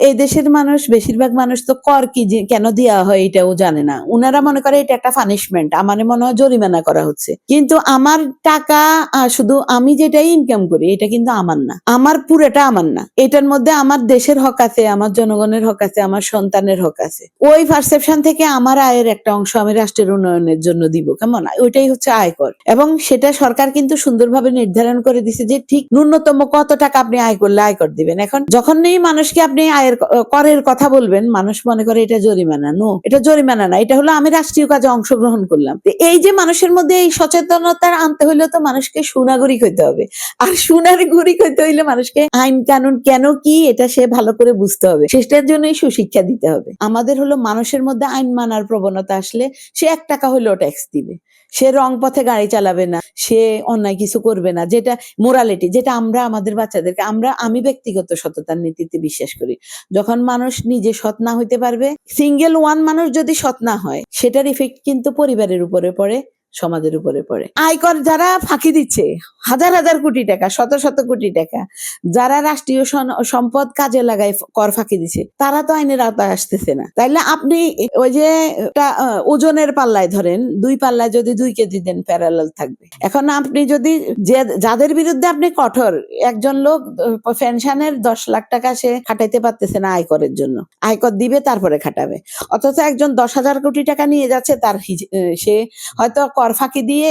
এই দেশের মানুষ, বেশিরভাগ মানুষ তো কর কি কেন দেওয়া হয় এটাও জানে না। উনারা মনে করে এটা একটা পানিশমেন্ট, আমার মনে হয় জরিমানা করা হচ্ছে। কিন্তু আমার টাকা শুধু আমি যেটাই ইনকাম করি এটা কিন্তু আমার না, আমার পুরোটা আমার না। এটার মধ্যে আমার দেশের হক আছে, আমার জনগণের হক আছে, আমার সন্তানের হক আছে। ওই পারসেপশন থেকে আমার আয়ের একটা অংশ আমি রাষ্ট্রের উন্নয়নের জন্য দিব, কেমন? ওইটাই হচ্ছে আয়কর। এবং সেটা সরকার কিন্তু সুন্দরভাবে নির্ধারণ করে দিছে যে ঠিক ন্যূনতম কত টাকা আপনি আয় করলে আয়কর দিবেন। এখন যখনই মানুষকে আপনি আয়ের করের কথা বলবেন, মানুষ মনে করে এটা জরিমানা। নো, এটা জরিমানা না, এটা হলো আমি রাষ্ট্রীয় কাজে অংশগ্রহণ করলাম। এই যে মানুষের মধ্যে এই সচেতনতা আনতে হইলে তো মানুষকে সুনাগরিক হইতে হবে। আর সুনাগরিক হইতে হইলে মানুষকে আইন কানুন কেন কি এটা সে ভালো করে বুঝতে হবে, সেটার জন্যই সুশিক্ষা দিতে হবে। আমাদের হলো মানুষের মধ্যে আইন মানার প্রবণতা আসলে সে 1 টাকা হইলেও ট্যাক্স দিবে, সে রং পথে গাড়ি চালাবে না, সে অন্যায় কিছু করবে না। যেটা মোরালিটি, যেটা আমরা আমাদের বাচ্চাদেরকে আমি ব্যক্তিগত সততার নীতিতে বিশ্বাস করি। যখন মানুষ নিজে সৎ না হইতে পারবে, সিঙ্গেল ওয়ান মানুষ যদি সৎ না হয়, সেটার ইফেক্ট কিন্তু পরিবারের উপরে পড়ে, সমাজের উপরে পড়ে। আয়কর যারা ফাঁকি দিচ্ছে, হাজার হাজার কোটি টাকা, শত শত কোটি টাকা, যারা রাষ্ট্রীয় সম্পদ কাজে লাগায় কর ফাঁকি দিচ্ছে, তারা তো আইনের আওতায় আসতেছে না। তাইলে আপনি ওই যে ওজনের পাল্লায় ধরেন, 2 পাল্লায় যদি 2 কেজি দেন, প্যারালাল থাকবে। এখন আপনি যদি যাদের বিরুদ্ধে আপনি কঠোর, একজন লোক পেনশনের 10 লাখ টাকা সে খাটাইতে পারতেছে না আয়করের জন্য, আয়কর দিবে তারপরে খাটাবে। অথচ একজন 10,000 কোটি টাকা নিয়ে যাচ্ছে, তার সে হয়তো কর ফাঁকি দিয়ে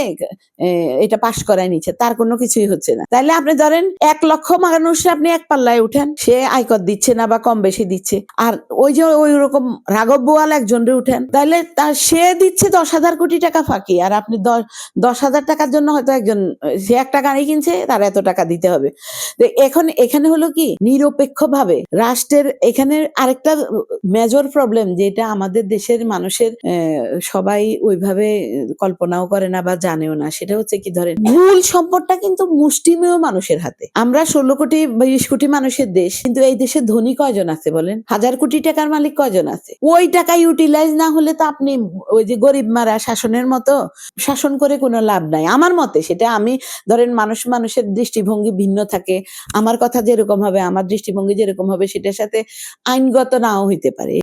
এটা পাশ করায় নিচ্ছে, তার কোনো কিছুই হচ্ছে না। তাইলে আপনি ধরেন 1 লক্ষ মানুষ আপনি এক পাল্লায় উঠেন, সে আয়কর দিচ্ছে না বা কম বেশি দিচ্ছে। আর ওই যে ওই রকম রাঘব বোয়াল একজনরে উঠেন, তাইলে সে দিচ্ছে 10,000 কোটি টাকা ফাঁকি, আর আপনি 10,000 টাকার জন্য হয়তো একজন, সে একটা গাড়ি কিনছে, তার এত টাকা দিতে হবে। তো এখন এখানে হলো কি, নিরপেক্ষভাবে রাষ্ট্রের, এখানে আরেকটা মেজর প্রবলেম যেটা আমাদের দেশের মানুষের সবাই ওইভাবে কল্পনাও করে না বা জানেও না, সেটা হচ্ছে কি, ধরেন মূল সম্পদটা কিন্তু মুষ্টিমেয় মানুষের হাতে। আমরা 16 কোটি 20 কোটি মানুষের দেশ, কিন্তু এই দেশে ধনী কয়জন আছে বলেন? 1,000 কোটি টাকার মালিক কয়জন আছে? ওই টাকা ইউটিলাইজ না হলে তো আপনি ওই যে গরিব মারা শাসনের মতো শাসন করে কোনো লাভ নাই আমার মতে। সেটা আমি, ধরেন মানুষের দৃষ্টিভঙ্গি ভিন্ন থাকে, আমার কথা যেরকম হবে, আমার দৃষ্টিভঙ্গি যেরকম হবে, সেটার সাথে আইনগত নাও হইতে পারে।